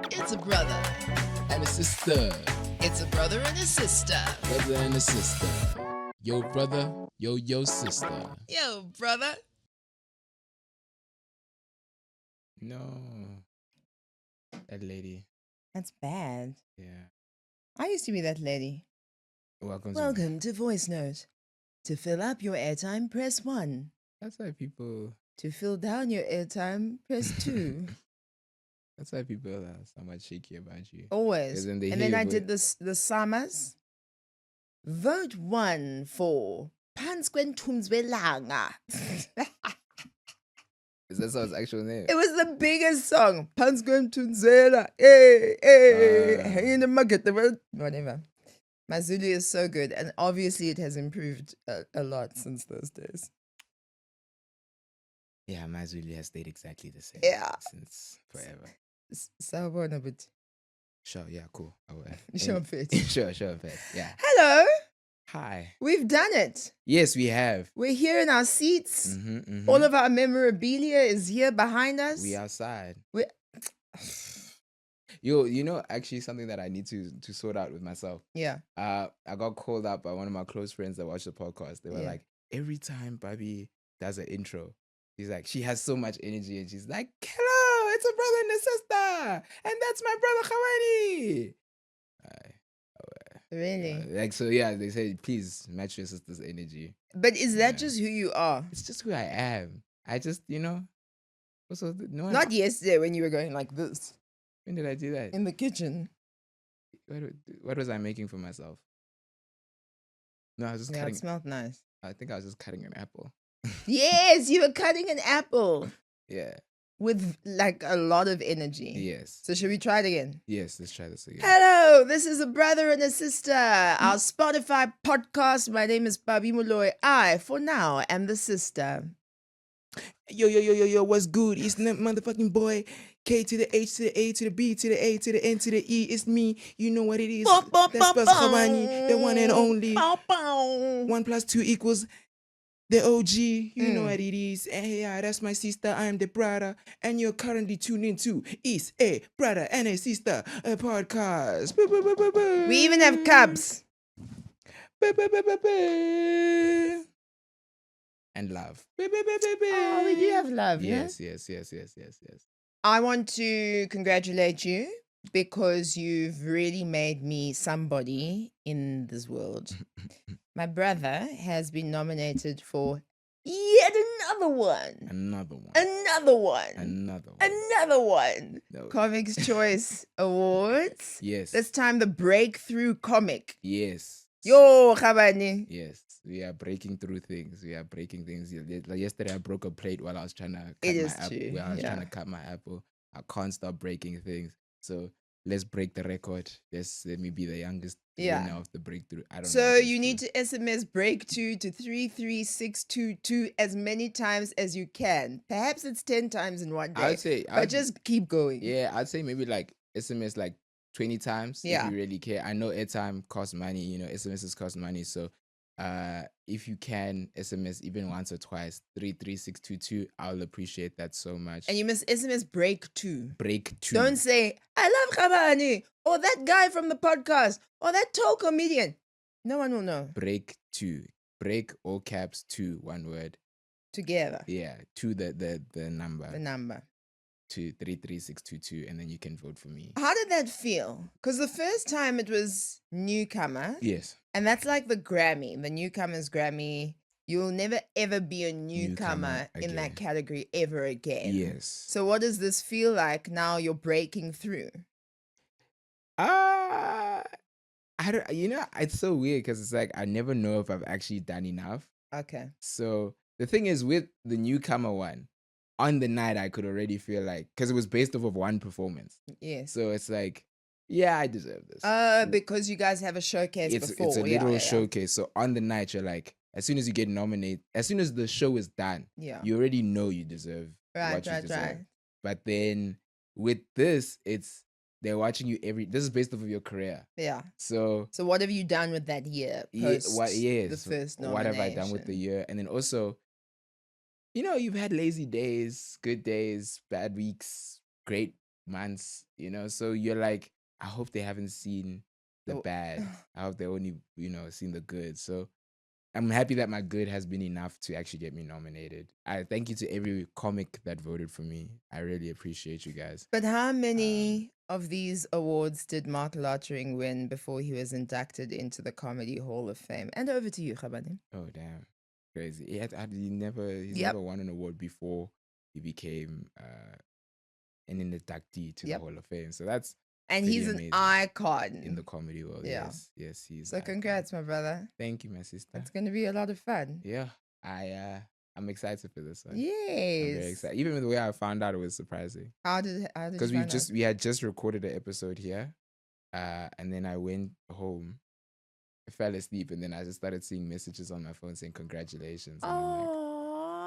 It's a brother and a sister. It's a brother and a sister. Brother and a sister. Yo, brother. Yo, sister. Yo, brother. No. That lady. That's bad. Yeah. I used to be that lady. Welcome to Voice Note. To fill up your airtime, press 1. That's why people. To fill down your airtime, press 2. That's why people are somewhat shaky about you. Always. And then I did the summers. Vote 1 for Pansquentumzwelanga. Is that song's actual name? It was the biggest song. Pansquentumzwela. Hey, hang in the market. Whatever. My Zulu is so good. And obviously it has improved a lot since those days. Yeah, my Zulu has stayed exactly the same. Yeah. Since forever. Sawubona but. Sure, yeah, cool. I will. Sure, fit. Sure, fit. Yeah. Hello. Hi. We've done it. Yes, we have. We're here in our seats. Mm-hmm. All of our memorabilia is here behind us. We outside. We Yo, you know, actually something that I need to sort out with myself. Yeah. I got called up by one of my close friends that watched the podcast. They were like, every time Bobby does an intro, she's like, she has so much energy and she's like, hello, it's a brother and a sister. And that's my brother Khawani. Really? They say, please match your sister's energy. But is that just who you are? It's just who I am. I just, also, Not yesterday when you were going like this. When did I do that? In the kitchen. What was I making for myself? No, I was just cutting. It smelled nice. I think I was just cutting an apple. Yes, you were cutting an apple. Yeah. With like a lot of energy. Yes. So should we try it again? Yes, let's try this again. Hello, this is a brother and a sister. Our Spotify podcast. My name is Babi Moloi. I, for now, am the sister. Yo, what's good? It's the motherfucking boy. K to the H to the A to the B to the A to the N to the E. It's me. You know what it is. That's Buzz Khawani, the one and only. 1 + 2 = the OG. You know what it is. Hey, yeah, that's my sister. I am the brother. And you're currently tuned into Is a Brother and a Sister a podcast. We even have cubs. And love. Oh, we do have love, yes. I want to congratulate you because you've really made me somebody in this world. My brother has been nominated for yet another one. No. Comics Choice Awards. Yes. This time the Breakthrough Comic. Yes. Yo, Khabani. Yes. We are breaking through things. Like yesterday, I broke a plate while I was trying to cut trying to cut my apple. I can't stop breaking things. So let's break the record. Let me be the youngest winner of the breakthrough. I don't know. So you need to SMS breakthrough to 33622 as many times as you can. Perhaps it's 10 times in one day. But just keep going. Yeah, I'd say maybe like SMS like 20 times if you really care. I know airtime costs money. SMSs cost money. So if you can SMS even once or twice, 33622, I'll appreciate that so much. And you must SMS break two. Breakthrough. Don't say, I love Khabani, or that guy from the podcast, or that tall comedian. No one will know. Breakthrough. Break all caps 2, one word. Together. Yeah, to the number. The number. To 33622, and then you can vote for me. How did that feel? Because the first time it was newcomer. Yes. And that's like the Grammy, the newcomer's Grammy. You'll never ever be a newcomer in that category ever again. Yes. So what does this feel like now you're breaking through? I don't. It's so weird because it's like I never know if I've actually done enough. Okay. So the thing is with the newcomer one, on the night I could already feel like, because it was based off of one performance. Yes. So it's like, yeah, I deserve this. Because you guys have a showcase before. It's a little showcase. So on the night, you're like, as soon as you get nominated, as soon as the show is done, you already know you deserve what you deserve. Right. But then with this, they're watching you this is based off of your career. Yeah. So what have you done with that year? The first nomination? What have I done with the year? And then also, you've had lazy days, good days, bad weeks, great months, you know. So you're like, I hope they haven't seen the Oh. bad. I hope they only, seen the good. So I'm happy that my good has been enough to actually get me nominated. I thank you to every comic that voted for me. I really appreciate you guys. But how many of these awards did Mark Lottering win before he was inducted into the Comedy Hall of Fame? And over to you, Khabani. Oh damn, crazy! He's Yep. never won an award before he became an inductee to the Yep. Hall of Fame. So that's And pretty he's an amazing icon. in the comedy world. Yeah. Yes, he's. So an icon. congrats, my brother. Thank you, my sister. It's going to be a lot of fun. Yeah, I'm excited for this one. I'm Yes. very excited. Even the way I found out, it was surprising. How did Because you find out? we had just recorded an episode here, and then I went home, fell asleep, and then I just started seeing messages on my phone saying congratulations. And I'm like,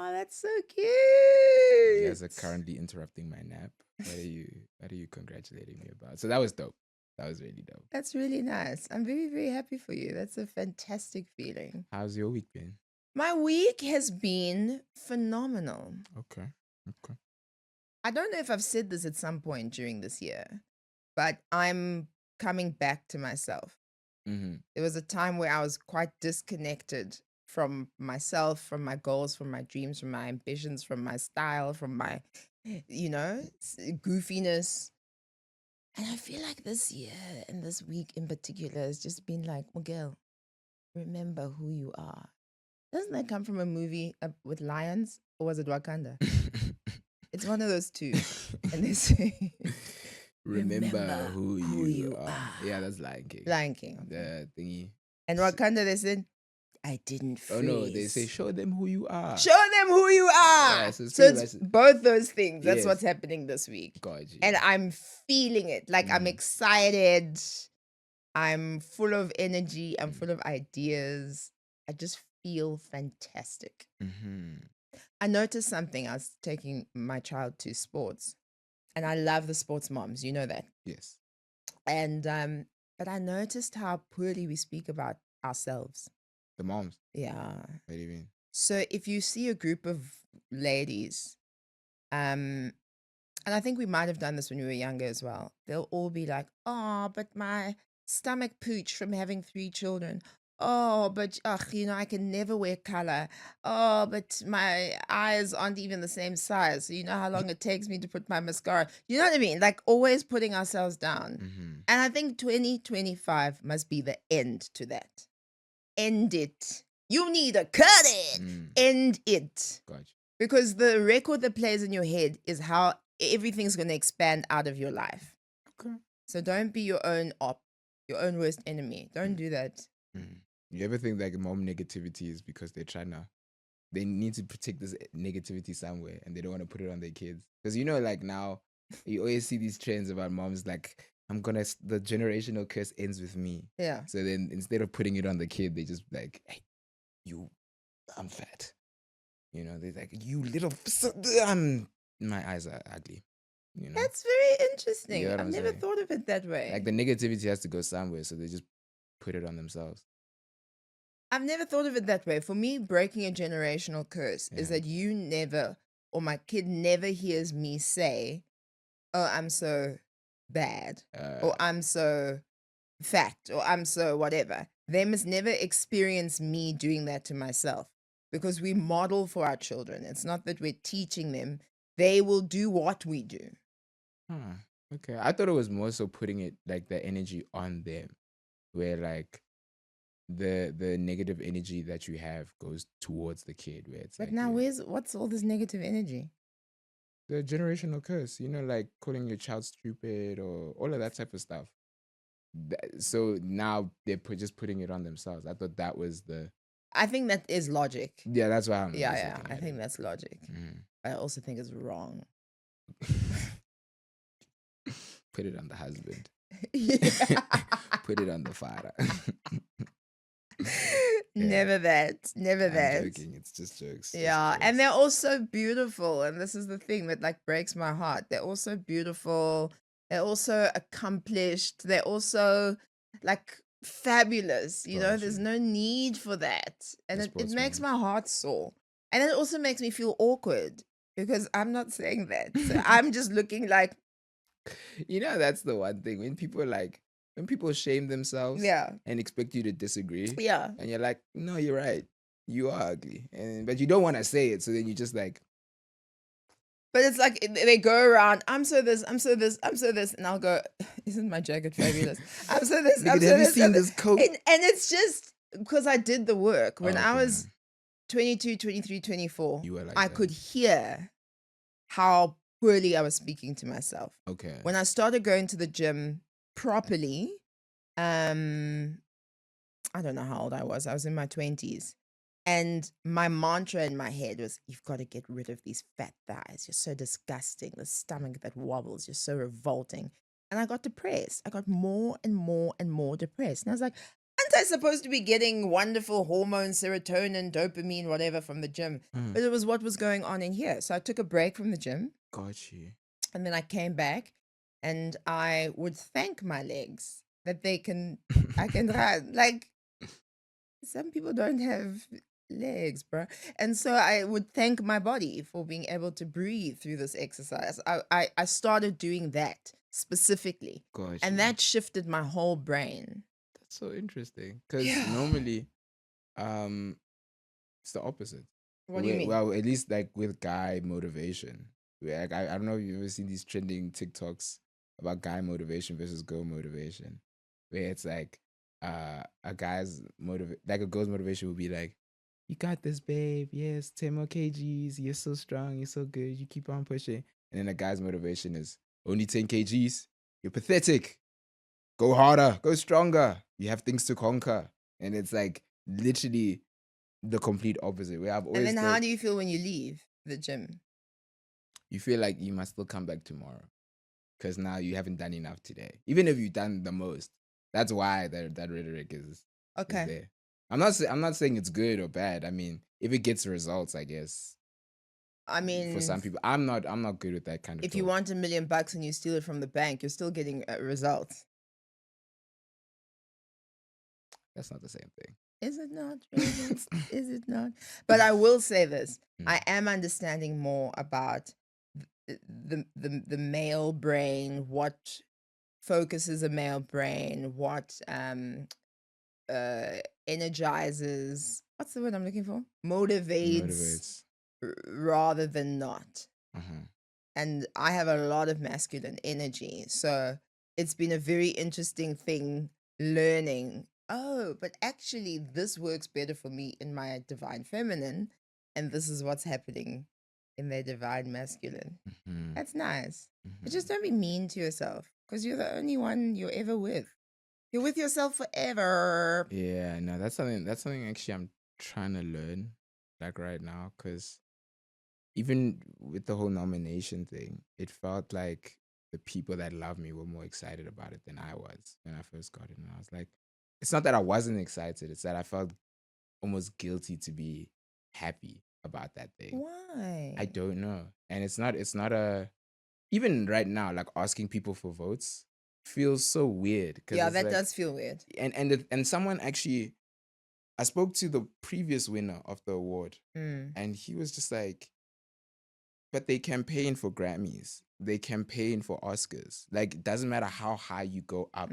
Oh, that's so you cute. guys are currently interrupting my nap. What are you congratulating me about? So that was dope. That was really dope. That's really nice. I'm very, very happy for you. That's a fantastic feeling. How's your week been? My week has been phenomenal. Okay. I don't know if I've said this at some point during this year, but I'm coming back to myself. Mm-hmm. There was a time where I was quite disconnected from myself, from my goals, from my dreams, from my ambitions, from my style, from my, goofiness. And I feel like this year and this week in particular has just been like, Miguel, remember who you are. Doesn't that come from a movie with lions, or was it Wakanda? It's one of those two. And they say, remember who you are. Yeah, that's Lion King. Lion King. The thingy. And Wakanda, they said, I didn't freeze. Oh no, they say show them who you are. Show them who you are. Yeah, so it's both those things. That's Yes. what's happening this week. God, And I'm feeling it. Like I'm excited. I'm full of energy. I'm full of ideas. I just feel fantastic. Mm-hmm. I noticed something. I was taking my child to sports, and I love the sports moms. You know that. Yes. And but I noticed how poorly we speak about ourselves. The moms. Yeah. What do you mean? So if you see a group of ladies, and I think we might have done this when we were younger as well, they'll all be like, oh, but my stomach pooched from having 3 children. Oh, but I can never wear color. Oh, but my eyes aren't even the same size. So you know how long it takes me to put my mascara. You know what I mean? Like always putting ourselves down. Mm-hmm. And I think 2025 must be the end to that. End it. You need to cut it. End it. Gotcha. Because the record that plays in your head is how everything's going to expand out of your life. Okay. So don't be your own your own worst enemy. Don't do that. You ever think like mom negativity is because they need to protect this negativity somewhere and they don't want to put it on their kids? Because like now you always see these trends about moms like, the generational curse ends with me. Yeah. So then instead of putting it on the kid, they just like, hey, I'm fat. They're like, you little, my eyes are ugly. That's very interesting. You know what I've I'm never saying? thought of it that way. Like the negativity has to go somewhere, so they just put it on themselves. I've never thought of it that way. For me, breaking a generational curse is that you never, or my kid never hears me say, oh, I'm so bad, or I'm so fat, or I'm so whatever. They must never experience me doing that to myself, because we model for our children. It's not that we're teaching them. They will do what we do. Okay. I thought it was more so putting it like the energy on them, where like the negative energy that you have goes towards the kid, where it's But like, now what's all this negative energy? the generational curse, like calling your child stupid or all of that type of stuff. So now they're just putting it on themselves. I thought that was I think that is logic. Yeah, that's why I'm. Yeah. I think that's logic. I also think it's wrong. Put it on the husband. Yeah. Put it on the father. Never that. Never I'm that. joking. It's just jokes. Yeah, and they're also beautiful, and this is the thing that like breaks my heart. They're also beautiful. They're also accomplished. They're also like fabulous. There's no need for that, and it makes my heart sore. And it also makes me feel awkward because I'm not saying that. So I'm just looking like, That's the one thing when people shame themselves Yeah. and expect you to disagree, Yeah. and you're like, no, you're right, you are ugly, but you don't want to say it, so then you just like, But it's like they go around, I'm so this, I'm so this, I'm so this. And I'll go, isn't my jacket fabulous? I'm so this, I'm nigga, so have you this. seen this coat? And it's just because I did the work. When I Okay. was 22, 23, 24, You were like I that. could hear how poorly I was speaking to myself. Okay. When I started going to the gym properly, I don't know how old I was. I was in my 20s. And my mantra in my head was, you've got to get rid of these fat thighs. You're so disgusting. The stomach that wobbles. You're so revolting. And I got depressed. I got more and more and more depressed. And I was like, aren't I supposed to be getting wonderful hormones, serotonin, dopamine, whatever from the gym? But it was what was going on in here. So I took a break from the gym. Got you. And then I came back and I would thank my legs that I can run. Like, some people don't have legs, bro. And so I would thank my body for being able to breathe through this exercise. I started doing that specifically. Got you. And that shifted my whole brain. That's so interesting. Because Yeah. normally, it's the opposite. What do you mean? Well, at least like with guy motivation. Like, I don't know if you've ever seen these trending TikToks about guy motivation versus girl motivation, where it's like a guy's like a girl's motivation would be like, you got this, babe. Yes, 10 more kgs. You're so strong. You're so good. You keep on pushing. And then a guy's motivation is only 10 kgs. You're pathetic. Go harder. Go stronger. You have things to conquer. And it's like literally the complete opposite. Where I've always And then how do you feel when you leave the gym? You feel like you must still come back tomorrow because now you haven't done enough today. Even if you've done the most, that's why that rhetoric is there. I'm not saying it's good or bad. I mean, if it gets results, I guess. I mean, for some people, I'm not good with that kind of. If you want $1 million and you steal it from the bank, you're still getting results. That's not the same thing. Is it not? Is it not? But I will say this: I am understanding more about the male brain, what focuses a male brain, what energizes, what's the word I'm looking for? Motivates. Rather than not. And I have a lot of masculine energy, so it's been a very interesting thing learning, but actually this works better for me in my divine feminine, and this is what's happening in their divine masculine. That's nice. But just don't be mean to yourself, because you're the only one you're ever with. You're with yourself forever. Yeah, no, that's something actually I'm trying to learn, like right now, because even with the whole nomination thing, it felt like the people that love me were more excited about it than I was when I first got it. And I was like, it's not that I wasn't excited, it's that I felt almost guilty to be happy about that thing. Why? I don't know. And it's not even right now, like asking people for votes feels so weird. Yeah, that does feel weird. And someone actually, I spoke to the previous winner of the award, and he was just like, but they campaign for Grammys, they campaign for Oscars. Like, it doesn't matter how high you go up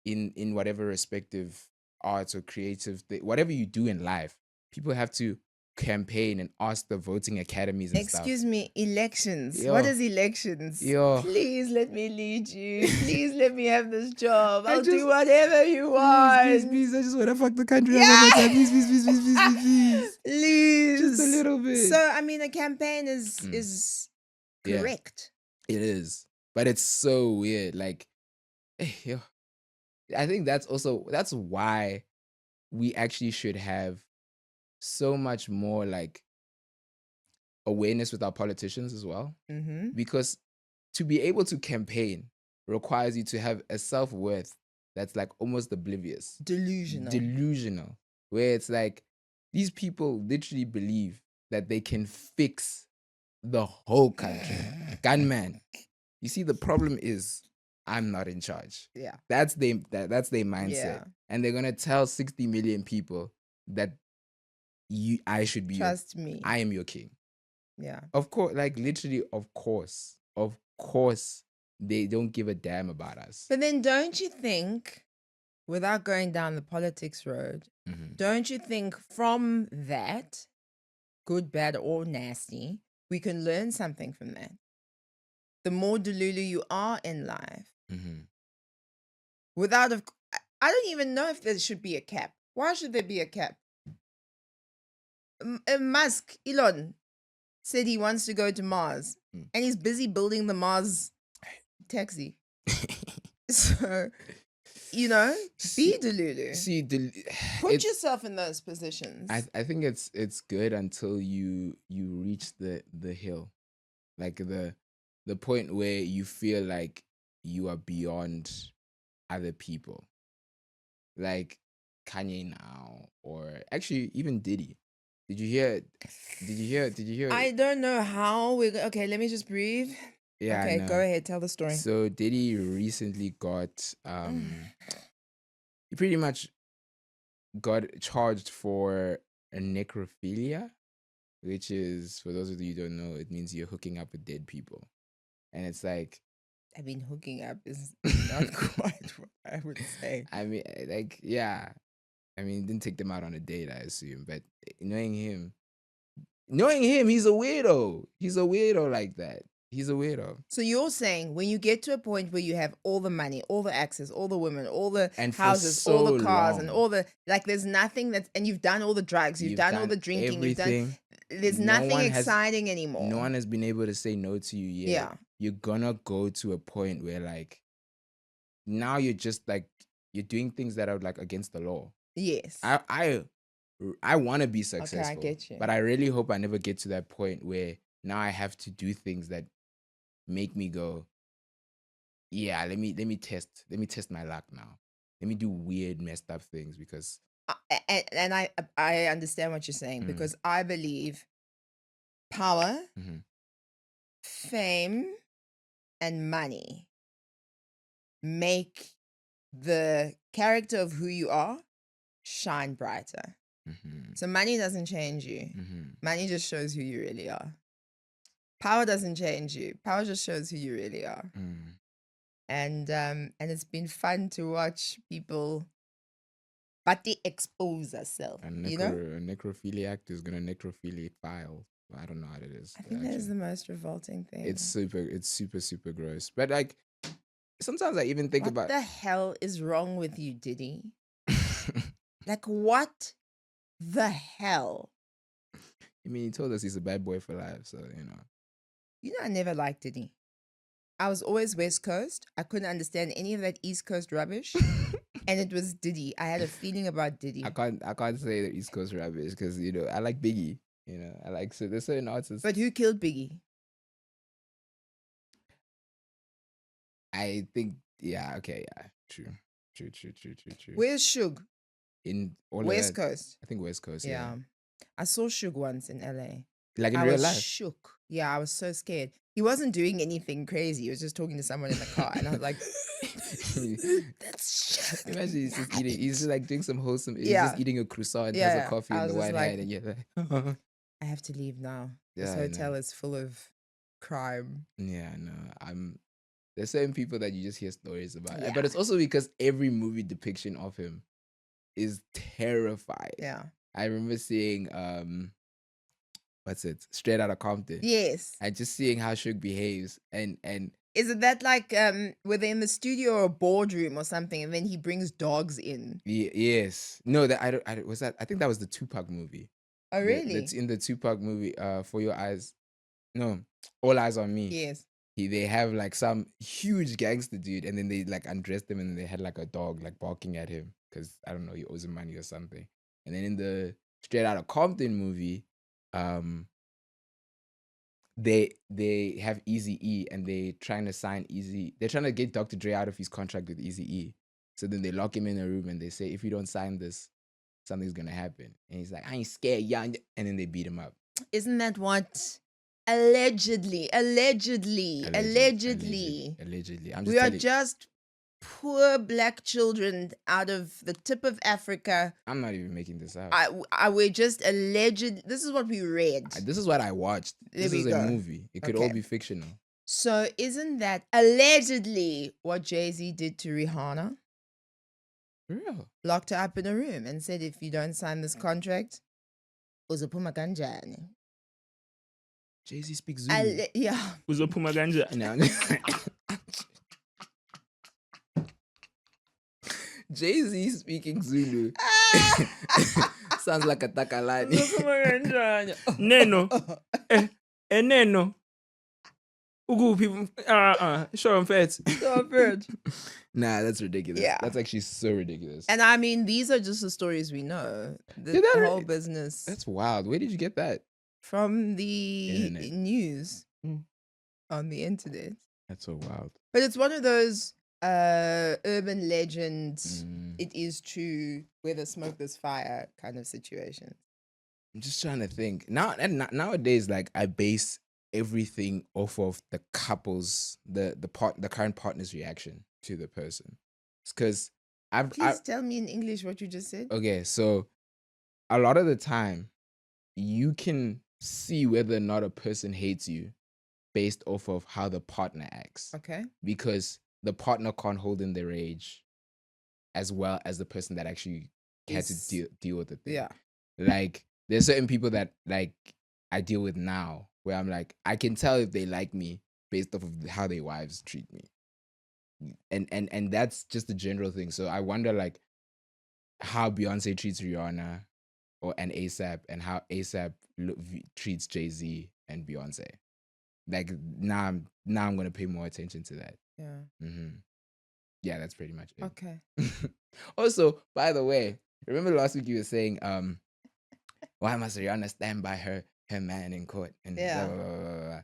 in whatever respective arts or creative whatever you do in life, people have to campaign and ask the voting academies and stuff. Excuse me, elections. What is elections? Please let me lead you. Please let me have this job. I'll do whatever you want. Please, I just want to fuck the country up. Please. Please. Just a little bit. So, I mean, a campaign is correct. Yeah, it is. But it's so weird. Like, I think that's why we actually should have so much more like awareness with our politicians as well. Because to be able to campaign requires you to have a self-worth that's like almost oblivious. Delusional. Where it's like these people literally believe that they can fix the whole country. Gunman. You see, the problem is I'm not in charge. Yeah. That's their mindset. Yeah. And they're gonna tell 60 million people that I should be trust me. I am your king. Yeah. Of course, like literally, of course, they don't give a damn about us. But then don't you think, without going down the politics road, don't you think from that, good, bad, or nasty, we can learn something from that? The more Delulu you are in life, without I don't even know if there should be a cap. Why should there be a cap? Musk, Elon, said he wants to go to Mars, and he's busy building the Mars taxi. So, be Delulu. See, Put yourself in those positions. I think it's good until you reach the hill, like the point where you feel like you are beyond other people, like Kanye now, or actually even Diddy. Did you hear? I don't know how we're okay. Let me just breathe. Yeah. Okay, go ahead. Tell the story. So Diddy recently got he pretty much got charged for a necrophilia, which is, for those of you who don't know, it means you're hooking up with dead people, and it's like, I mean, hooking up is not quite what I would say. I mean, like, yeah. I mean, didn't take them out on a date, I assume, but knowing him, he's a weirdo. He's a weirdo like that. He's a weirdo. So you're saying when you get to a point where you have all the money, all the access, all the women, all the houses, all the cars, and all the, like, there's nothing and you've done all the drugs, you've done all the drinking, there's nothing exciting anymore. No one has been able to say no to you yet. Yeah. You're gonna go to a point where, like, now you're just like, you're doing things that are like against the law. Yes. I want to be successful. Okay, I get you. But I really hope I never get to that point where now I have to do things that make me go, yeah, let me test my luck now. Let me do weird, messed up things, because and I understand what you're saying, because I believe power, fame, and money make the character of who you are shine brighter. So money doesn't change you. Money just shows who you really are. Power doesn't change you. Power just shows who you really are. And it's been fun to watch people, but they expose themselves. A necrophiliac is gonna necrophilic file. I don't know how it is. I think that is the most revolting thing. It's super, super gross. But like, sometimes I even think about, what the hell is wrong with you, Diddy? Like, what the hell? I mean, he told us he's a bad boy for life, so I never liked Diddy. I was always West Coast. I couldn't understand any of that East Coast rubbish. And it was Diddy. I had a feeling about Diddy. I can't say the East Coast rubbish because I like Biggie. I like, so there's certain artists. But who killed Biggie? I think, yeah, okay, yeah, true. Where's Suge? In all West Coast. I think West Coast. Yeah. I saw Suge once in LA. Like in real life? I was shook. Yeah, I was so scared. He wasn't doing anything crazy. He was just talking to someone in the car, and I was like, "That's shit." Imagine he's just eating. He's just like doing some wholesome. He's just eating a croissant, has a coffee in the white hand, and you're like, I have to leave now. This hotel is full of crime. Yeah, no, there's certain people that you just hear stories about, but it's also because every movie depiction of him is terrifying. Yeah, I remember seeing Straight Outta Compton. Yes. And just seeing how Suge behaves, and is it that like were they in the studio or a boardroom or something, and then he brings dogs in? Yes. No, that I think that was the Tupac movie. Oh really? That's in the Tupac movie. For Your Eyes, no, All Eyes on Me. Yes. They have like some huge gangster dude, and then they like undressed him, and they had like a dog like barking at him because I don't know, he owes him money or something. And then in the Straight Outta Compton movie, they have Eazy-E, and they're trying to get Dr. Dre out of his contract with Eazy-E. So then they lock him in a room and they say, if you don't sign this, something's gonna happen. And he's like, I ain't scared, young. And then they beat him up. Isn't that what allegedly. We are just poor black children out of the tip of Africa. I'm not even making this up. We're just alleged. This is what we read. This is what I watched. This is a movie. It could all be fictional. So isn't that allegedly what Jay-Z did to Rihanna? Real. Locked her up in a room and said, if you don't sign this contract, uzophuma kanjani? Jay-Z speaks Zulu. Yeah. Uzophuma ganja. No. Jay-Z speaking Zulu sounds like a takalani. Neno. Neno. Ugu show them feds. Nah, that's ridiculous. Yeah. That's actually so ridiculous. And I mean, these are just the stories we know. The whole business. That's wild. Where did you get that? From the Internet. news on the internet. That's so wild. But it's one of those urban legends, it is true, where the smoke there's fire kind of situation. I'm just trying to think. Nowadays, like, I base everything off of the couple's the current partner's reaction to the person. It's because Please tell me in English what you just said. Okay, so a lot of the time you can see whether or not a person hates you based off of how the partner acts. Okay. Because the partner can't hold in their rage as well as the person that actually had to deal with the thing. Yeah. Like, there's certain people that, like, I deal with now where I'm like, I can tell if they like me based off of how their wives treat me. And that's just a general thing. So I wonder, like, how Beyonce treats Rihanna and ASAP, and how ASAP treats Jay-Z and Beyonce. Like, now I'm gonna pay more attention to that. Yeah. Yeah, that's pretty much it. Okay. Also, by the way, remember last week you were saying, why must Rihanna stand by her man in court? And Yeah. blah, blah, blah, blah, blah.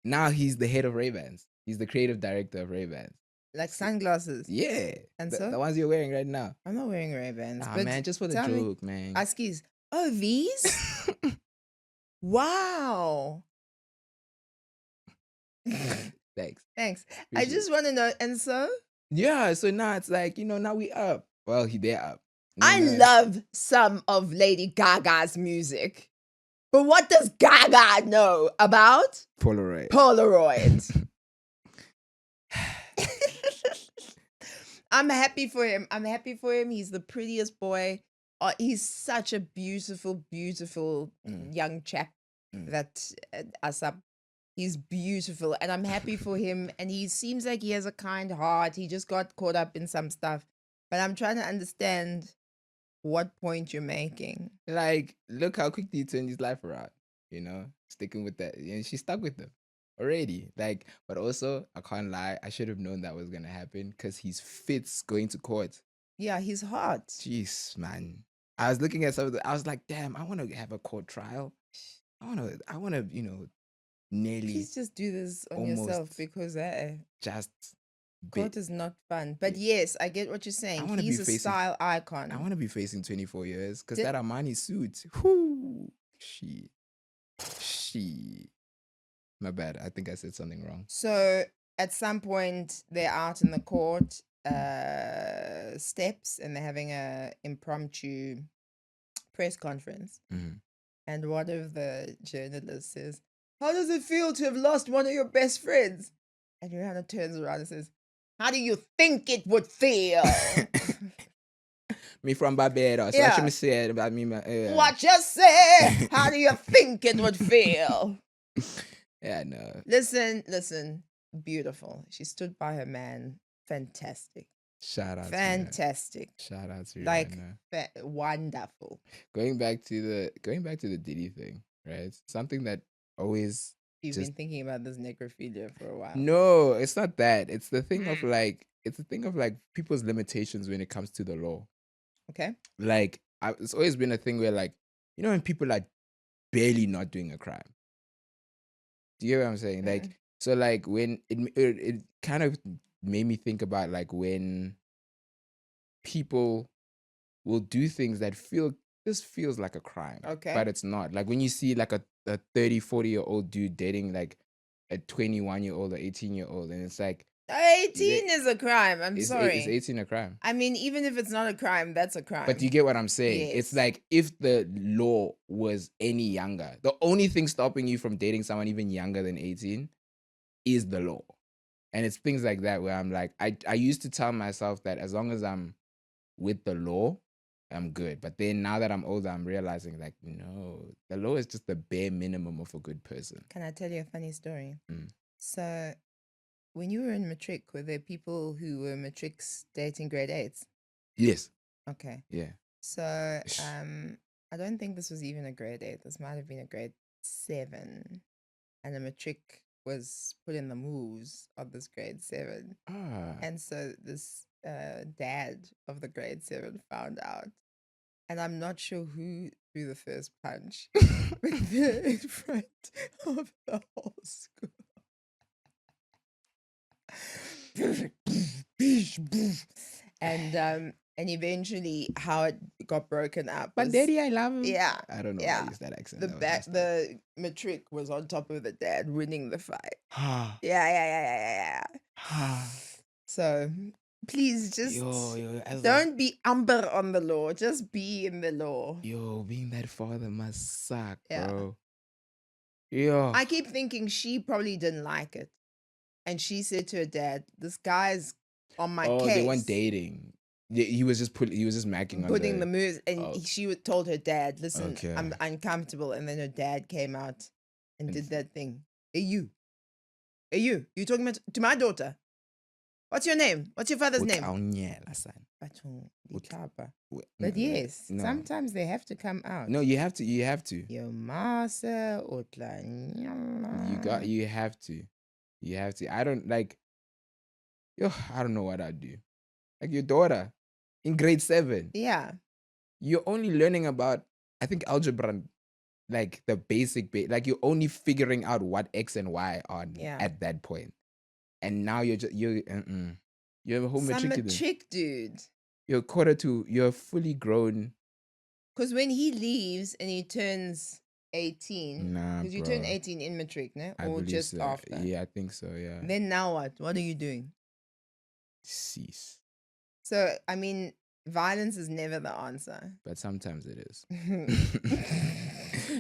Now he's the head of Ray-Bans. He's the creative director of Ray-Bans. Like sunglasses. Yeah. And the ones you're wearing right now. I'm not wearing Ray-Bans. But man, just for the joke, man. Askies. Oh, these? Wow. Thanks. Appreciate I it. just want to know. And so? Yeah, so now it's like, now we up. Well, they're up. I love some of Lady Gaga's music. But what does Gaga know about? Polaroid. I'm happy for him. He's the prettiest boy. He's such a beautiful, beautiful young chap that Asap. He's beautiful, and I'm happy for him. And he seems like he has a kind heart. He just got caught up in some stuff. But I'm trying to understand what point you're making. Like, look how quickly he turned his life around, sticking with that. And she stuck with him already. Like, but also, I can't lie, I should have known that was going to happen because he's fits going to court. Yeah, he's hot. Jeez, man. I was looking at some of the, I was like, damn, I want to have a court trial. I want to, nearly. Please just do this on yourself because just court is not fun. But yes, I get what you're saying. He's a style icon. I want to be facing 24 years because that Armani suit. Whoo, she. My bad. I think I said something wrong. So at some point they're out in the court steps and they're having a impromptu press conference. And one of the journalists says, "How does it feel to have lost one of your best friends?" And Rihanna turns around and says, "How do you think it would feel?" Me from Barbados. Yeah. What you say about me? What you say? How do you think it would feel? Yeah, no. Listen. Beautiful. She stood by her man. Fantastic. Shout out. Fantastic. Shout out to Rihanna. Like wonderful. Going back to the Diddy thing, right? Something that always. You've been thinking about this necrophilia for a while. No, it's not that. It's the thing of like people's limitations when it comes to the law. Okay. Like, it's always been a thing where, like, when people are barely not doing a crime. Do you get what I'm saying? Like, so like when it kind of made me think about like when people will do things that this feels like a crime. Okay. But it's not. Like when you see like a 30, 40-year-old dude dating like a 21-year-old or 18-year-old, and it's like 18 is a crime. I'm sorry. Is 18 a crime? I mean, even if it's not a crime, that's a crime. But you get what I'm saying? Yes. It's like if the law was any younger, the only thing stopping you from dating someone even younger than 18 is the law. And it's things like that where I'm like, I used to tell myself that as long as I'm with the law, I'm good. But then now that I'm older, I'm realizing like, no, the law is just the bare minimum of a good person. Can I tell you a funny story? Mm. So when you were in matric, were there people who were matrics dating grade 8s? Yes. Okay. Yeah. So I don't think this was even a grade 8. This might have been a grade 7. And a matric was put in the moves of this grade 7. Ah. And so this dad of the grade 7 found out. And I'm not sure who threw the first punch, but they're in front of the whole school. And eventually how it got broken up But was, daddy, I love him. yeah, I don't know yeah. why I use that accent. the That was back messed up. the matric was on top of the dad winning the fight. Ah. Yeah. Ah. So please just as don't be umber on the law. Just be in the law. being that father must suck, Yeah. bro. Yo. I keep thinking she probably didn't like it. And she said to her dad, this guy's on my case. They weren't dating. He was just macking on putting the moves. And Oh. she told her dad, listen, Okay. I'm uncomfortable. And then her dad came out and did that thing. Hey, you talking to my daughter? What's your name? What's your father's name? But yes, no. sometimes they have to come out. No, you have to. Your masa You have to. I don't like. I don't know what I'd do. Like your daughter in grade 7. Yeah. You're only learning about, I think, algebra, like the basic bit. Like you're only figuring out what X and Y are at that point. And now you're a whole Some matric. matric dude. You're fully grown. Because when he leaves and he turns 18, Nah, because you turn 18 in matric, no? Or just so. after? Yeah, I think so, yeah. Then now what? What are you doing? Cease. So, I mean, violence is never the answer. But sometimes it is.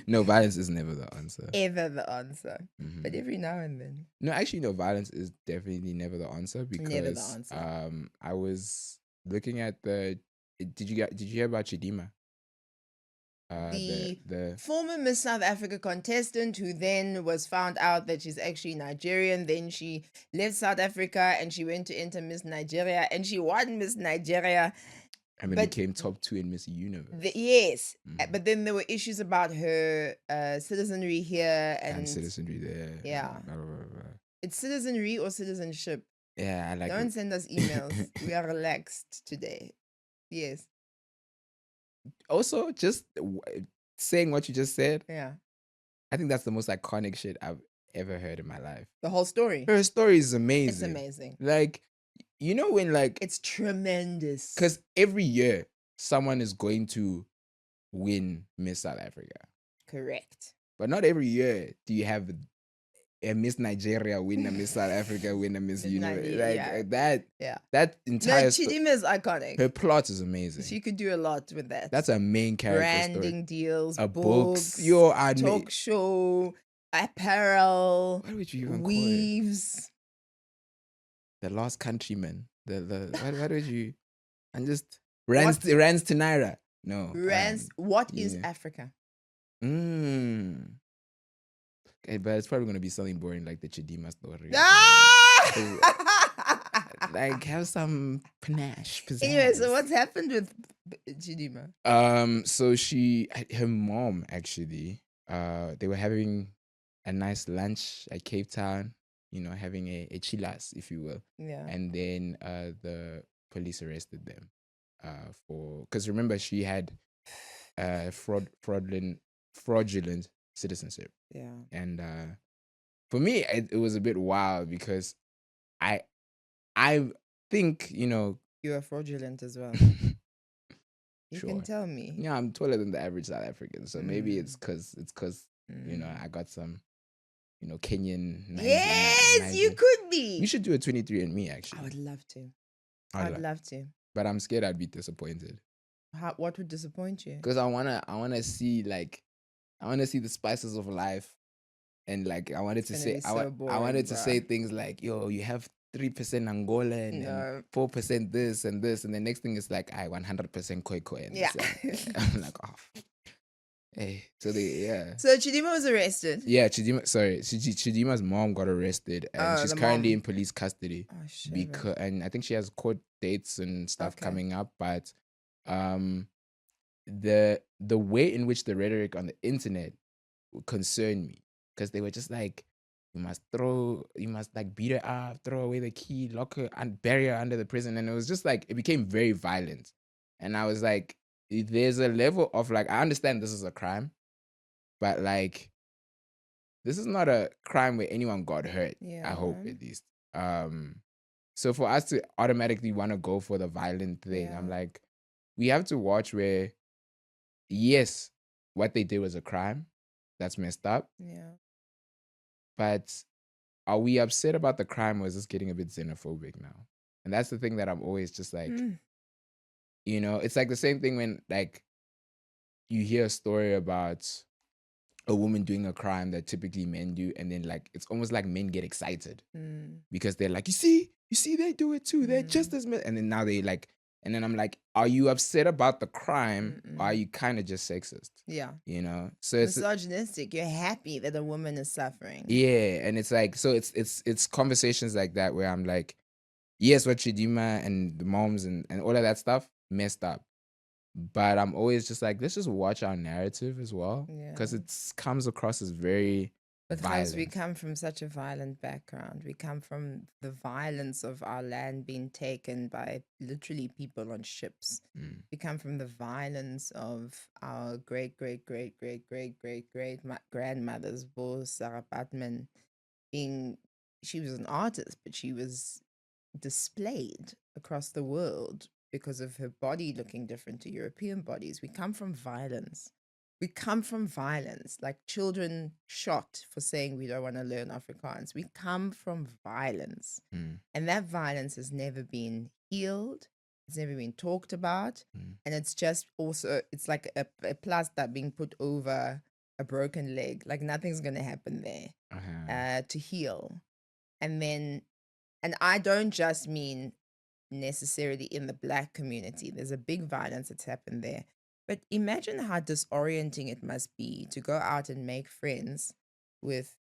No, violence is never the answer. Ever the answer. Mm-hmm. But every now and then. No, actually, no, violence is definitely never the answer because never the answer. I was looking at did you hear about Chidema? The former Miss South Africa contestant who then was found out that she's actually Nigerian. Then she left South Africa and she went to enter Miss Nigeria and she won Miss Nigeria. And then became top 2 in Miss Universe. Yes. But then there were issues about her citizenry here and citizenry there. Yeah. Blah, blah, blah, blah. It's citizenry or citizenship. Yeah, I like Don't send us emails. We are relaxed today. Yes. Also, just saying what you just said. Yeah. I think that's the most iconic shit I've ever heard in my life. The whole story. Her story is amazing. It's amazing. Like, you know when like... It's tremendous. Because every year, someone is going to win Miss South Africa. Correct. But not every year do you have a Miss Nigeria win a Miss South Africa win a Miss Universe. That entire... No, Chidema is iconic. Her plot is amazing. She could do a lot with that. That's a main character Branding deals, books, talk show, apparel, what would you even weaves. call it? The Lost Countryman. What would you... And just... Rands to Naira. No. What is Africa? Okay, but it's probably going to be something boring like the Chidema story. Like, have some panache. Pizzazz. Anyway, so what's happened with Chidema? So her mom, actually, they were having a nice lunch at Cape Town, having a chilas, if you will. Yeah. And then the police arrested them because remember, she had fraudulent citizenship. Yeah. And for me, it was a bit wild because I think, you are fraudulent as well. You sure. can tell me. Yeah, I'm taller than the average South African, so maybe it's because I got some Kenyan. Yes, you could be. You should do a 23andMe, actually. I would love to. I'd love to. But I'm scared I'd be disappointed. What would disappoint you? Because I wanna see the spices of life and like I wanted to gonna say, be I so I boring, wanted to say bruh. things like, yo, you have 3% Angolan and No. 4% this, and the next thing is like, I 100% koi koi, and Yeah. I'm like, oh, hey, so yeah. So Chidema was arrested. Yeah, Chidima's mom got arrested, and Oh, she's the currently mom. in police custody Oh shit. because, and I think she has court dates and stuff Okay. coming up. But the way in which the rhetoric on the internet concerned me, because they were just like, you must like beat her up, throw away the key, lock her and bury her under the prison, and it was just like, it became very violent, and I was like, there's a level of like, I understand this is a crime, but like, this is not a crime where anyone got hurt. Yeah. I hope, at least. So for us to automatically want to go for the violent thing, I'm Yeah. like, we have to watch where, yes, what they did was a crime. That's messed up. Yeah. But are we upset about the crime, or is this getting a bit xenophobic now? And that's the thing that I'm always just like, you know, it's like the same thing when like you hear a story about a woman doing a crime that typically men do, and then like it's almost like men get excited because they're like, you see, they do it too. They're just as men. And then now they like, and then I'm like, are you upset about the crime, or are you kind of just sexist? Yeah. You know, so it's misogynistic. You're happy that a woman is suffering. yeah, and it's like, so it's conversations like that where I'm like, yes, what Chidima and the moms and all of that stuff messed up. But I'm always just like, let's just watch our narrative as well, because Yeah. it comes across as very Because violent. we come from such a violent background. We come from the violence of our land being taken by literally people on ships. We come from the violence of our great grandmothers, Bo Sarah Patman, being, she was an artist, but she was displayed across the world because of her body looking different to European bodies. We come from violence. We come from violence, like children shot for saying we don't want to learn Afrikaans. We come from violence. And that violence has never been healed. It's never been talked about. And it's just also, it's like a plaster being put over a broken leg. Like nothing's going to happen there to heal. And then, and I don't just mean necessarily in the Black community. There's a big violence that's happened there. But imagine how disorienting it must be to go out and make friends with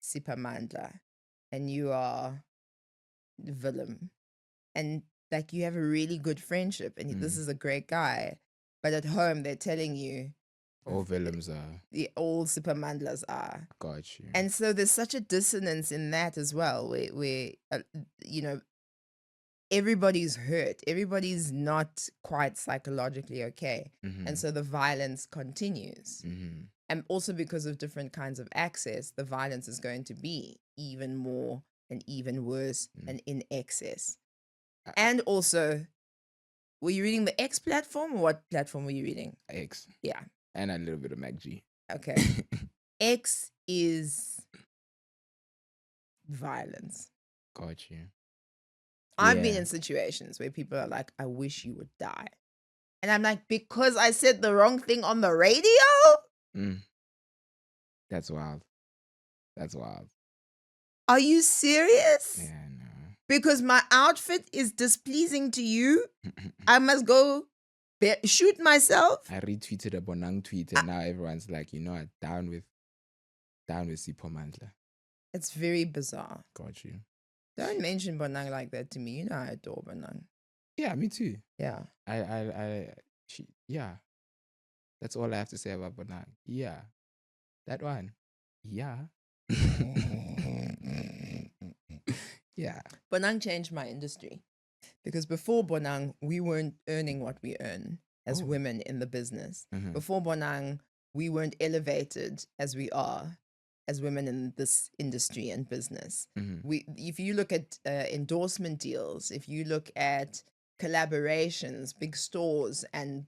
Sipamandla, and you are Willem, and like you have a really good friendship, and this is a great guy, but at home they're telling you all Willems are, the old Sipamandlas are. Got you. And so there's such a dissonance in that as well, where you know, everybody's hurt. Everybody's not quite psychologically okay. And so the violence continues. And also because of different kinds of access, the violence is going to be even more and even worse and in excess. And also, were you reading the X platform, or what platform were you reading? X. Yeah. And a little bit of MacG. Okay. X is violence. Got you. I've been in situations where people are like, I wish you would die. And I'm like, because I said the wrong thing on the radio? That's wild. That's wild. Are you serious? Yeah, I know. Because my outfit is displeasing to you, I must go shoot myself? I retweeted a Bonang tweet, and now everyone's like, you know what, down with Sipho. It's very bizarre. Got you. Don't mention Bonang like that to me. You know I adore Bonang. Yeah, me too. Yeah. Yeah. That's all I have to say about Bonang. Yeah. That one. Yeah. Yeah. Bonang changed my industry. Because before Bonang, we weren't earning what we earn as women in the business. Before Bonang, we weren't elevated as we are as women in this industry and business. If you look at endorsement deals, if you look at collaborations, big stores and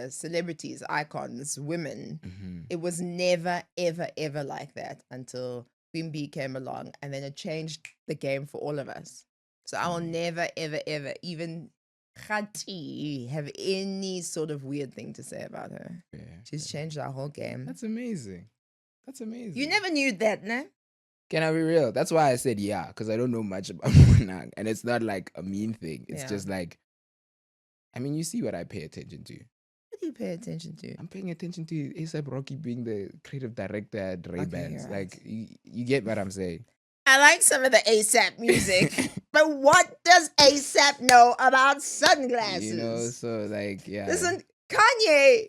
celebrities, icons, women, it was never, ever, ever like that until Queen Bee came along, and then it changed the game for all of us. So I will never, ever, ever, even Khati, have any sort of weird thing to say about her. She's changed our whole game. That's amazing. That's amazing. You never knew that, no? Can I be real? That's why I said yeah, because I don't know much about Bonang. And it's not like a mean thing. It's Yeah. just like, I mean, you see what I pay attention to. What do you pay attention to? I'm paying attention to A$AP Rocky being the creative director at Ray-Bans. you're right. Like, you get what I'm saying. I like some of the ASAP music, but what does ASAP know about sunglasses? You know, so like, yeah. Listen, Kanye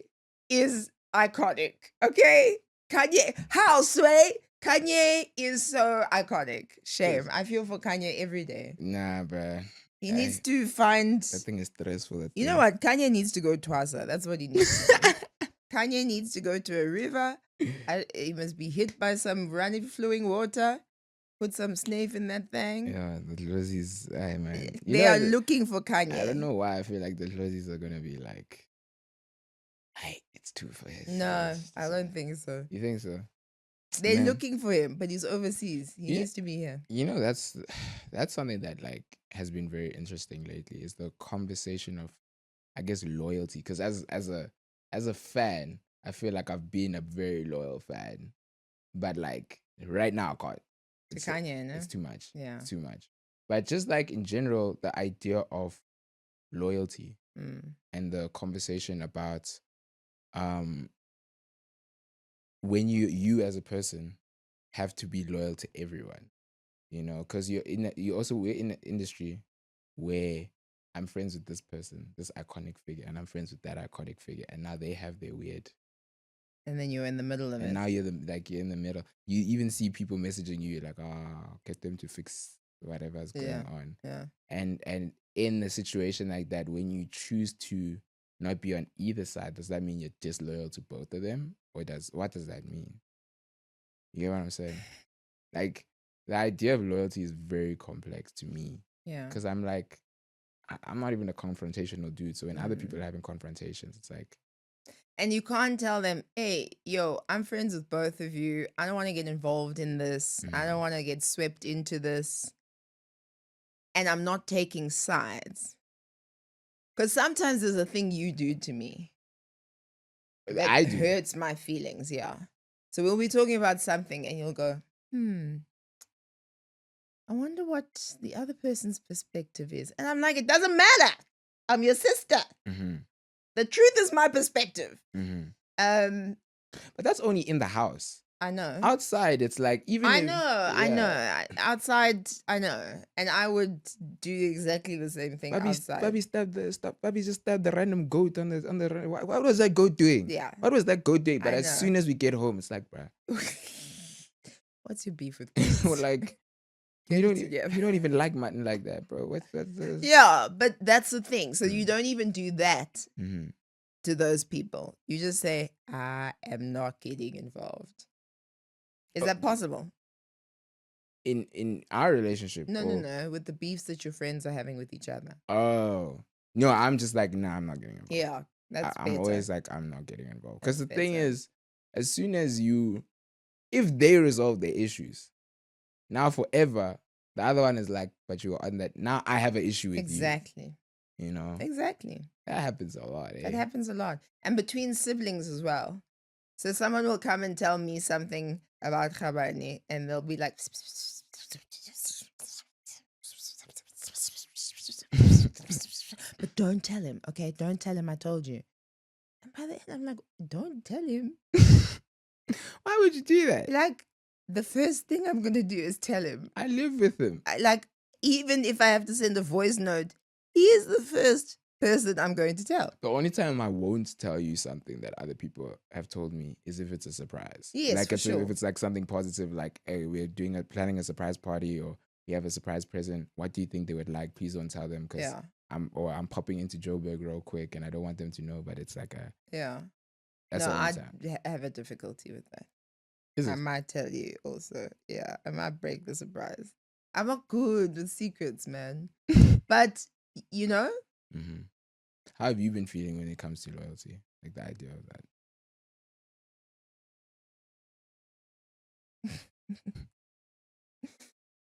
is iconic, okay? Kanye, how Sway? Kanye is so iconic. Shame. Yes. I feel for Kanye every day. Nah, bruh. He needs to find. That thing is stressful. You know what? Kanye needs to go Twasa. That's what he needs to do. Kanye needs to go to a river. He must be hit by some running, flowing water. Put some snape in that thing. Yeah, the Lozzies, man. They are looking for Kanye. I don't know why I feel like the Lozzies are gonna be like, hey, it's too fast. No, I don't think so. You think so? They're looking for him, but he's overseas. He needs to be here. You know, that's something that like has been very interesting lately. Is the conversation of, I guess, loyalty. Because as a fan, I feel like I've been a very loyal fan, but like right now, I can't. To Kanye, no? It's too much. Yeah. It's too much. But just like in general, the idea of loyalty and the conversation about when you as a person have to be loyal to everyone, you know, because we're in an industry where I'm friends with this person, this iconic figure, and I'm friends with that iconic figure, and now they have their weird. And then you're in the middle of it. And now you're in the middle. You even see people messaging you like, get them to fix whatever's going on. Yeah. And in a situation like that, when you choose to not be on either side, does that mean you're disloyal to both of them? Or what does that mean? You get what I'm saying? Like, the idea of loyalty is very complex to me. Yeah. Because I'm like, I'm not even a confrontational dude. So when other people are having confrontations, it's like, and you can't tell them, hey, yo, I'm friends with both of you. I don't want to get involved in this. I don't want to get swept into this. And I'm not taking sides. Because sometimes there's a thing you do to me that hurts my feelings, yeah. So we'll be talking about something and you'll go, I wonder what the other person's perspective is. And I'm like, it doesn't matter. I'm your sister. The truth is my perspective. But that's only in the house. I know. Outside, it's like even. I know. Outside, I know, and I would do exactly the same thing outside. Bobby just stabbed the random goat on the. What was that goat doing? Yeah. What was that goat doing? But as soon as we get home, it's like, bruh. What's your beef with goats? Like. You don't even like mutton like that, bro. What's that? Yeah, but that's the thing. So you don't even do that to those people. You just say, I am not getting involved. Is that possible? In our relationship? No. With the beefs that your friends are having with each other. Oh. No, I'm just like, nah, I'm not getting involved. Yeah, that's better. I'm always like, I'm not getting involved. Because the thing is, as soon as if they resolve their issues, now forever, the other one is like, but you are on that. Now I have an issue with you. Exactly. You know? Exactly. That happens a lot. That happens a lot. And between siblings as well. So someone will come and tell me something about Khabane and they'll be like, but don't tell him, okay? Don't tell him I told you. And by the end, I'm like, don't tell him. Why would you do that? Like, the first thing I'm going to do is tell him. I live with him. Even if I have to send a voice note, he is the first person I'm going to tell. The only time I won't tell you something that other people have told me is if it's a surprise. Yes, for sure. If it's like something positive, like, hey, we're planning a surprise party or we have a surprise present. What do you think they would like? Please don't tell them because I'm popping into Joburg real quick and I don't want them to know. But it's like that's I have a difficulty with that. I might tell you also. Yeah, I might break the surprise. I'm not good with secrets, man. But, you know? How have you been feeling when it comes to loyalty? Like the idea of that.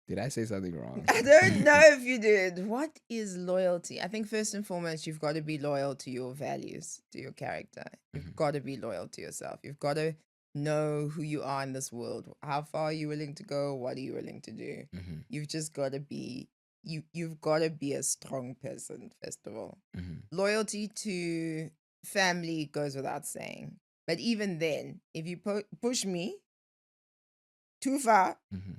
Did I say something wrong? I don't know if you did. What is loyalty? I think first and foremost, you've got to be loyal to your values, to your character. You've got to be loyal to yourself. You've got to know who you are in this world. How far are you willing to go? What are you willing to do? Mm-hmm. You've just got to be you've got to be a strong person first of all. Mm-hmm. Loyalty to family goes without saying, but even then, if you push me too far, Mm-hmm.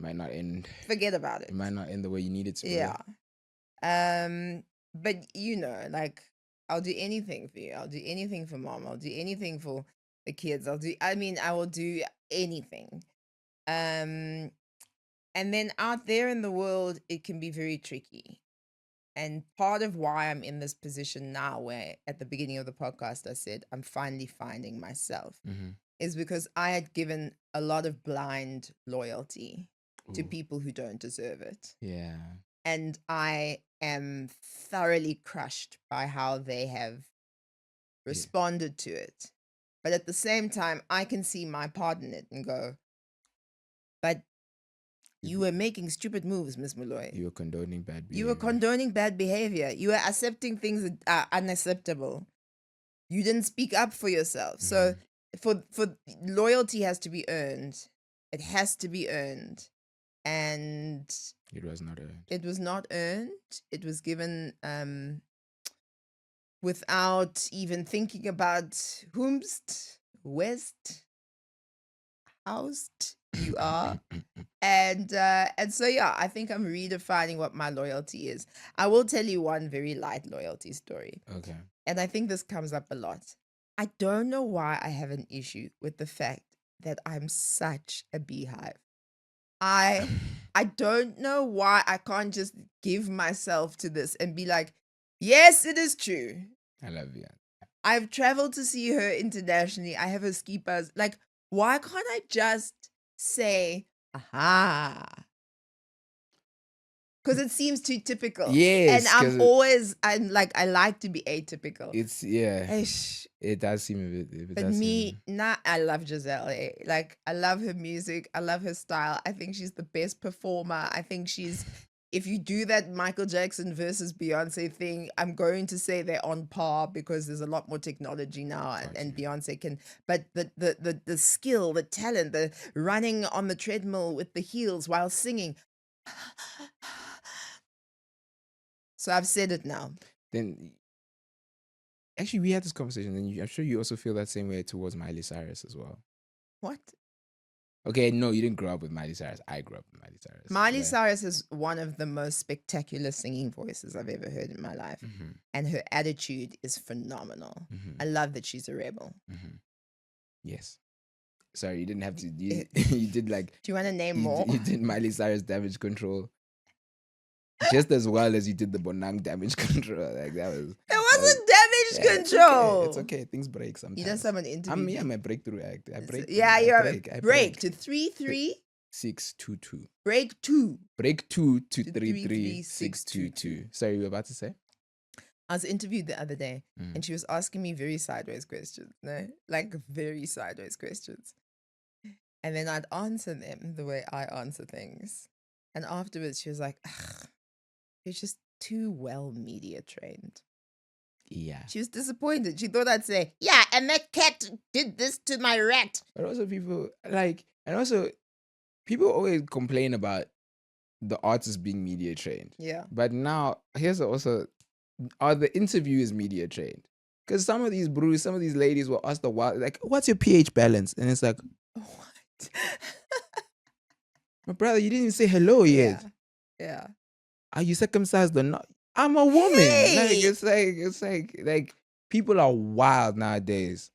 Might not end. forget about it. It might not end the way you need it to. Yeah. But like I'll do anything for you. I'll do anything for mom. I'll do anything for the kids. I will do anything. And then out there in the world, it can be very tricky. And part of why I'm in this position now, where at the beginning of the podcast I said I'm finally finding myself, Mm-hmm. is because I had given a lot of blind loyalty to Ooh. people who don't deserve it. Yeah. And I am thoroughly crushed by how they have responded to it. But at the same time, I can see my part in it and go, but you were making stupid moves, Miss Moloi. You were condoning bad behavior. You were condoning bad behavior. You were accepting things that are unacceptable. You didn't speak up for yourself. So for loyalty has to be earned. It has to be earned. And it was not earned. It was not earned. It was given without even thinking about whomst, west, housed you are. And so yeah, I think I'm redefining what my loyalty is. I will tell you one very light loyalty story. Okay. And I think this comes up a lot. I don't know why I have an issue with the fact that I'm such a beehive. I don't know why I can't just give myself to this and be like, yes, it is true. I love you. I've traveled to see her internationally. I have her ski pass. Like, why can't I just say, aha? Because it seems too typical. Yes. And I like to be atypical. It's, yeah. It does seem a bit. But me, I love Giselle. Like, I love her music. I love her style. I think she's the best performer. I think she's, if you do that Michael Jackson versus Beyonce thing, I'm going to say they're on par because there's a lot more technology now and Beyonce can, but the skill, the talent, the running on the treadmill with the heels while singing. So I've said it now. Then, actually, we had this conversation, and I'm sure you also feel that same way towards Miley Cyrus as well. What? Okay, no, you didn't grow up with Miley Cyrus. I grew up with Miley Cyrus. Miley Cyrus is one of the most spectacular singing voices I've ever heard in my life. Mm-hmm. And her attitude is phenomenal. Mm-hmm. I love that she's a rebel. Mm-hmm. Yes. Sorry, you didn't have to. You did like. Do you want to name more? You did Miley Cyrus Damage Control. Just as well as you did the Bonang Damage Control. Like that was. It wasn't damage control. It's okay. Things break sometimes. You know someone interviewed. I'm a breakthrough act. I break. Yeah, you're a break to 622. Break two. Break 2 to 33622. Sorry, you were about to say? I was interviewed the other day and she was asking me very sideways questions. No, like very sideways questions. And then I'd answer them the way I answer things. And afterwards she was like, you're just too well media trained. Yeah. She was disappointed. She thought I'd say, yeah, and that cat did this to my rat. But also people people always complain about the artist being media trained. Yeah. But now, here's also, are the interviewers media trained? Because some of these ladies will ask like, what's your pH balance? And it's like, what? My brother, you didn't even say hello yet. Yeah. Are you circumcised or not? I'm a woman. Hey! It's like people are wild nowadays.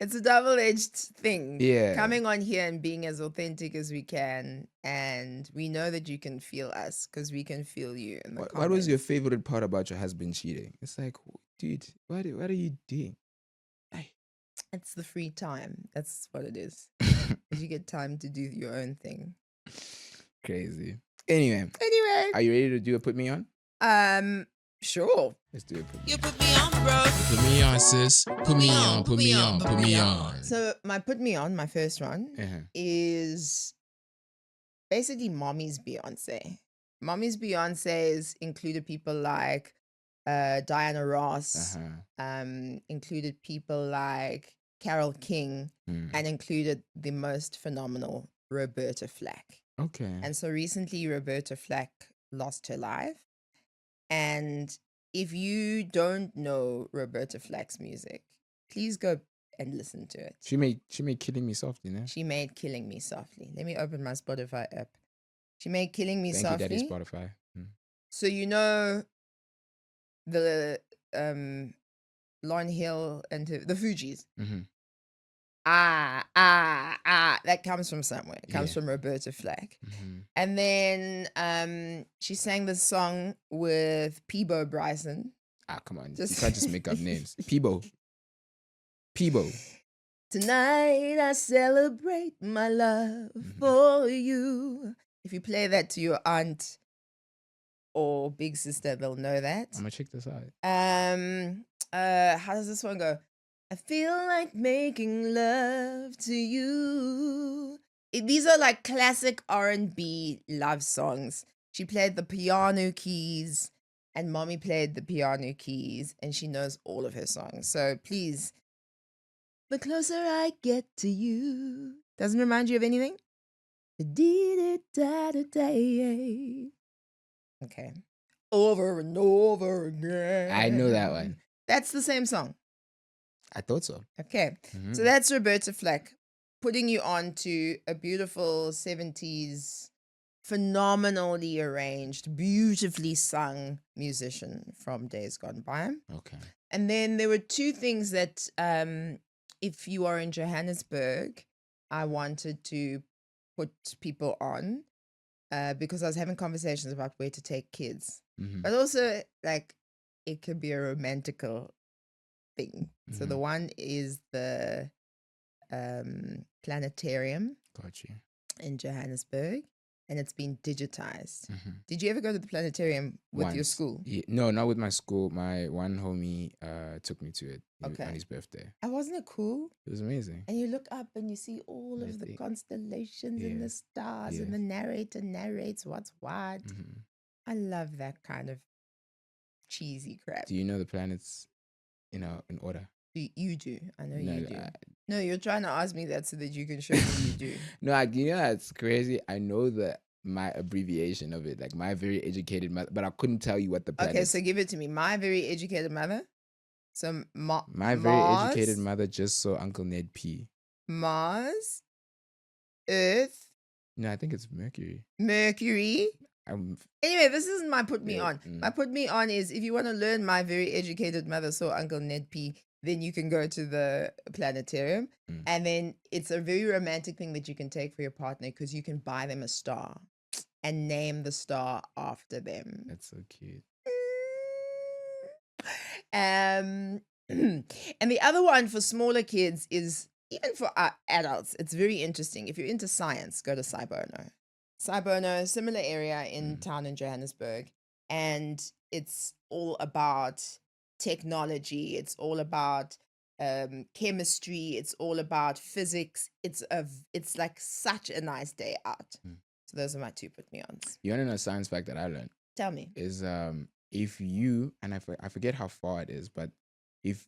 It's a double-edged thing. Yeah. Coming on here and being as authentic as we can. And we know that you can feel us because we can feel you in the comments. What was your favorite part about your husband cheating? It's like, dude, what are you doing? It's the free time. That's what it is. You get time to do your own thing. Crazy. Anyway. Are you ready to do a put me on? Sure. Let's do it. You put me on, bro. Put me on, sis. Put me on. Put me on. Put me on. So my put me on, my first one, is basically Mommy's Beyonce. Mommy's Beyonce's included people like Diana Ross, included people like Carole King Mm. and included the most phenomenal Roberta Flack. Okay. And so recently, Roberta Flack lost her life. And if you don't know Roberta Flack's music, please go and listen to it. She made Killing Me Softly, no? She made Killing Me Softly. Let me open my Spotify app. She made Killing Me Thank Softly. you, Daddy Spotify. Mm. So you know the Lauryn Hill and the Fugees. Mm-hmm. That comes from somewhere. It comes Yeah. from Roberta Flack. Mm-hmm. And then she sang this song with Peebo Bryson. Ah, come on. Just- You can't just make up names. Peebo. Tonight I celebrate my love for you. If you play that to your aunt or big sister, they'll know that. I'm gonna check this out. How does this one go? I feel like making love to you. These are like classic R&B love songs. She played the piano keys and mommy played the piano keys and she knows all of her songs. So please, the closer I get to you. Doesn't remind you of anything? Okay. Over and over again. I know that one. That's the same song. I thought so. Okay. Mhm. So that's Roberta Flack putting you on to a beautiful 70s, phenomenally arranged, beautifully sung musician from days gone by. Okay. And then there were two things that, if you are in Johannesburg, I wanted to put people on because I was having conversations about where to take kids. Mhm. But also, like, it could be a romantical thing. So the one is the planetarium Got you. in Johannesburg, and it's been digitized. Mhm. Did you ever go to the planetarium with your Once. school? Yeah, no, not with my school. My one homie took me to it Okay. on his birthday. And wasn't it cool? It was amazing. And you look up and you see all of the Everything. constellations and Yeah. the stars, Yeah. and the narrator narrates what's what. Mhm. I love that kind of cheesy crap. Do you know the planets in order? You do. I know No, you do. I- No, you're trying to ask me that so that you can show me you do. No, you know that's crazy. I know my abbreviation of it, like my very educated mother, but I couldn't tell you what the planets. Okay, so give it to me. My very educated mother. So my very Mars, educated mother just saw Uncle Ned P. Mars, Earth, No, I think it's Mercury. Mercury. Anyway, this isn't my put me Yeah, on. My put me on is if you want to learn my very educated mother saw Uncle Ned P, then you can go to the planetarium. And then it's a very romantic thing that you can take for your partner because you can buy them a star and name the star after them. That's so cute. And the other one for smaller kids is even for adults. It's very interesting. If you're into science, go to Cybono. Cybono, similar area in town in Johannesburg, and it's all about technology. It's all about chemistry. It's all about physics. It's like such a nice day out. So those are my two put me ons. You want to know a science fact that I learned? Tell me. Is if you, and I forget how far it is, but if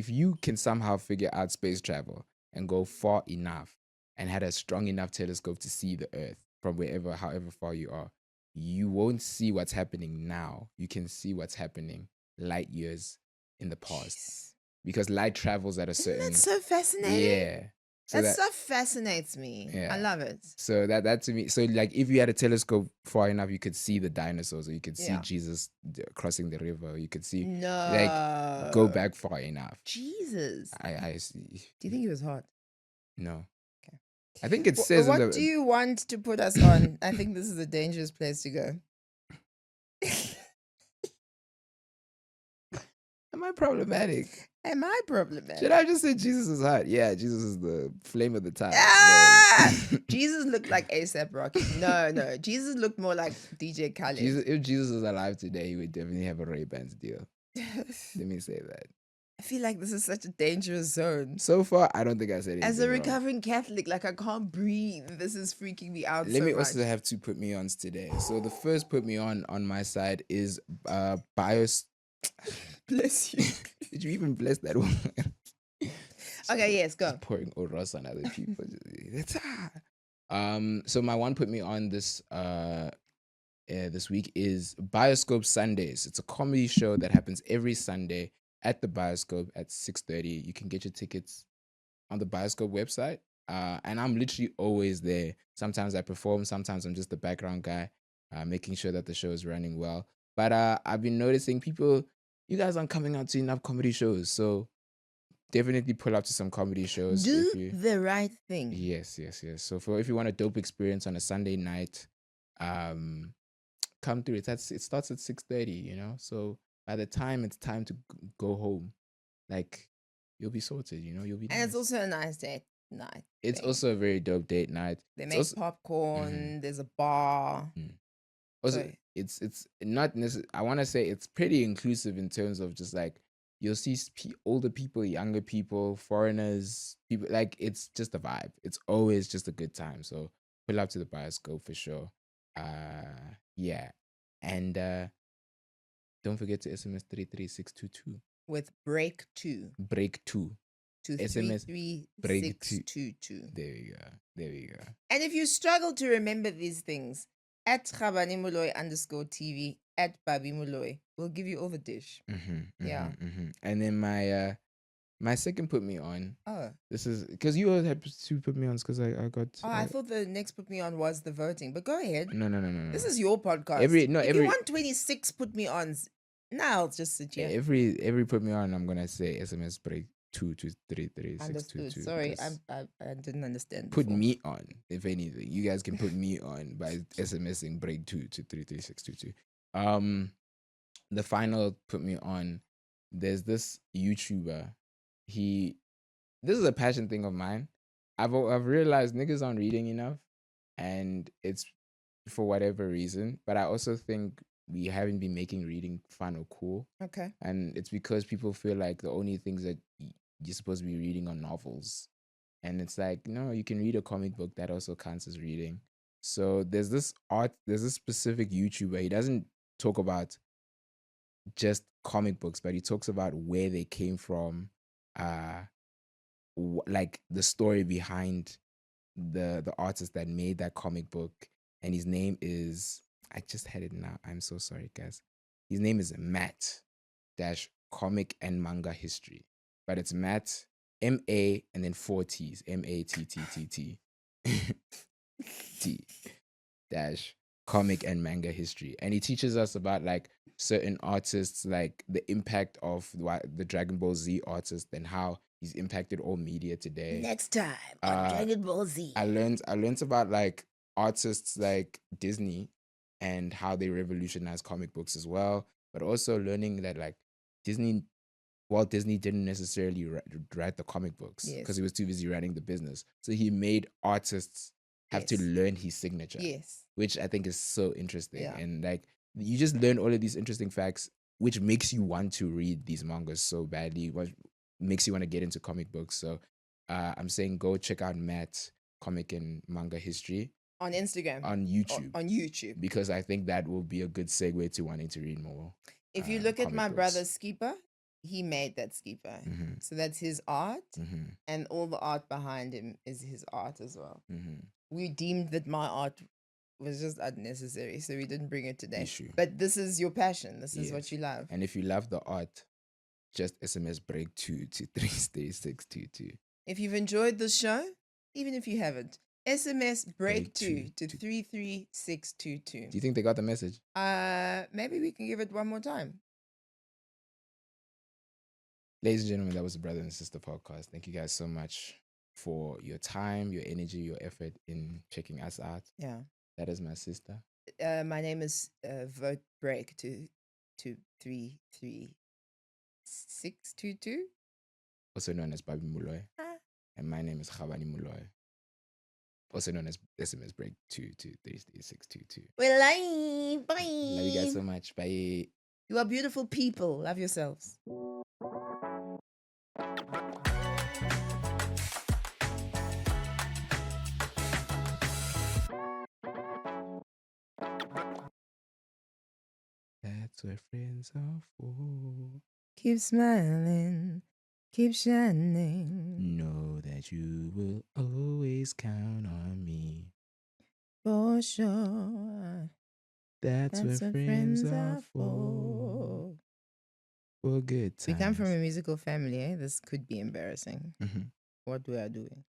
you can somehow figure out space travel and go far enough and had a strong enough telescope to see the Earth from however far you are, you won't see what's happening now. You can see what's happening light years in the past. Jeez. Because light travels at a certain. Isn't that so fascinating? Yeah. So that stuff fascinates me. Yeah. I love it. So that to me, so like if you had a telescope far enough, you could see the dinosaurs, or you could see Jesus crossing the river, or you could see like go back far enough. Jesus. I see. Do you think he was hot? No. Okay. I think it says. What do you want to put us on? I think this is a dangerous place to go. Am I problematic? Am I problematic? Should I just say Jesus is hot? Yeah, Jesus is the flame of the time. Jesus looked like A$AP Rocky. No. Jesus looked more like DJ Khaled. If Jesus was alive today, he would definitely have a Ray-Bans deal. Let me say that. I feel like this is such a dangerous zone. So far, I don't think I said anything As a wrong. recovering Catholic, like I can't breathe. This is freaking me out. Let me also have two put me ons today. So the first put me on my side is Bless you. Did you even bless that one? Okay, yes, go. Just pouring oros on other people. So my one put me on this this week is Bioscope Sundays. It's a comedy show that happens every Sunday at the Bioscope at 6:30. You can get your tickets on the Bioscope website. And I'm literally always there. Sometimes I perform, sometimes I'm just the background guy, making sure that the show is running well. But I've been noticing you guys aren't coming out to enough comedy shows. So definitely pull up to some comedy shows. Do the right thing. Yes. So if you want a dope experience on a Sunday night, come through. It starts at 6:30, So by the time it's time to go home, like you'll be sorted, you'll be And it's nice. also a nice date night. It's thing. also a very dope date night. They It's make also, popcorn. There's a bar. also So- it's not necessarily. I want to say it's pretty inclusive in terms of just like you'll see older people, younger people, foreigners, people. Like it's just a vibe. It's always just a good time. So pull up to the Bioscope for sure. Yeah, and don't forget to SMS 33622. with break 2 Break 2. to SMS break 33622. There we go. And if you struggle to remember these things, at Khabani Moloi _TV, at Babi Moloi, we'll give you all the dish. Yeah. And then my second put me on. Oh. This is because you all had to put me on because I got. Oh, I thought the next put me on was the voting, but go ahead. No. This is your podcast. If you want 26 put me ons, now I'll just sit here. Every put me on, I'm gonna say SMS break 2 to 33622. Understood. Sorry, I didn't understand. Put me on, if anything. You guys can put me on by SMSing break 2 to 33622. The final put me on. There's this YouTuber. This is a passion thing of mine. I've realized niggas aren't reading enough, and it's for whatever reason. But I also think we haven't been making reading fun or cool. Okay. And it's because people feel like the only things that you're supposed to be reading are novels. And it's like, no, you can read a comic book that also counts as reading. So there's this specific YouTuber. He doesn't talk about just comic books, but he talks about where they came from, like the story behind the artist that made that comic book. And his name is, I just had it now. I'm so sorry, guys. His name is Matt dash Comic and Manga History. But it's Matt, M-A, and then 4 T's. M-A-T-T-T-T. T dash Comic and Manga History. And he teaches us about like certain artists, like the impact of the Dragon Ball Z artist and how he's impacted all media today. Next time on Dragon Ball Z. I learned about like artists like Disney and how they revolutionized comic books as well, but also learning that like Walt Disney didn't necessarily write the comic books because he was too busy running the business. So he made artists have to learn his signature. Yes. Which I think is so interesting. Yeah. And like you just learn all of these interesting facts, which makes you want to read these mangas so badly, what makes you want to get into comic books. So I'm saying go check out Matt's Comic and Manga History. On Instagram. On YouTube. On YouTube. Because I think that will be a good segue to wanting to read more. If you look at my brother's Skipa, he made that Skipa. So that's his art. And all the art behind him is his art as well. We deemed that my art was just unnecessary, so we didn't bring it today. But this is your passion. This is what you love. And if you love the art, just SMS break 2 to 33622. If you've enjoyed this show, even if you haven't, SMS break 2 to 33622. Do you think they got the message? Maybe we can give it one more time. Ladies and gentlemen, that was the Brother and Sister podcast. Thank you guys so much for your time, your energy, your effort in checking us out. Yeah. That is my sister. My name is Vote Break to 33622. Also known as Babi Moloi. And my name is Khabani Moloi. Also known as SMS Break 2 to 33622. We're live. Bye. Love you guys so much. Bye. You are beautiful people. Love yourselves. That's what friends are for. Keep smiling. Keep shining Know that you will always count on me. for sure. That's, That's what what friends friends are are for. for. For good We come times. from a musical family, eh? This could be embarrassing. Mhm. What we are doing.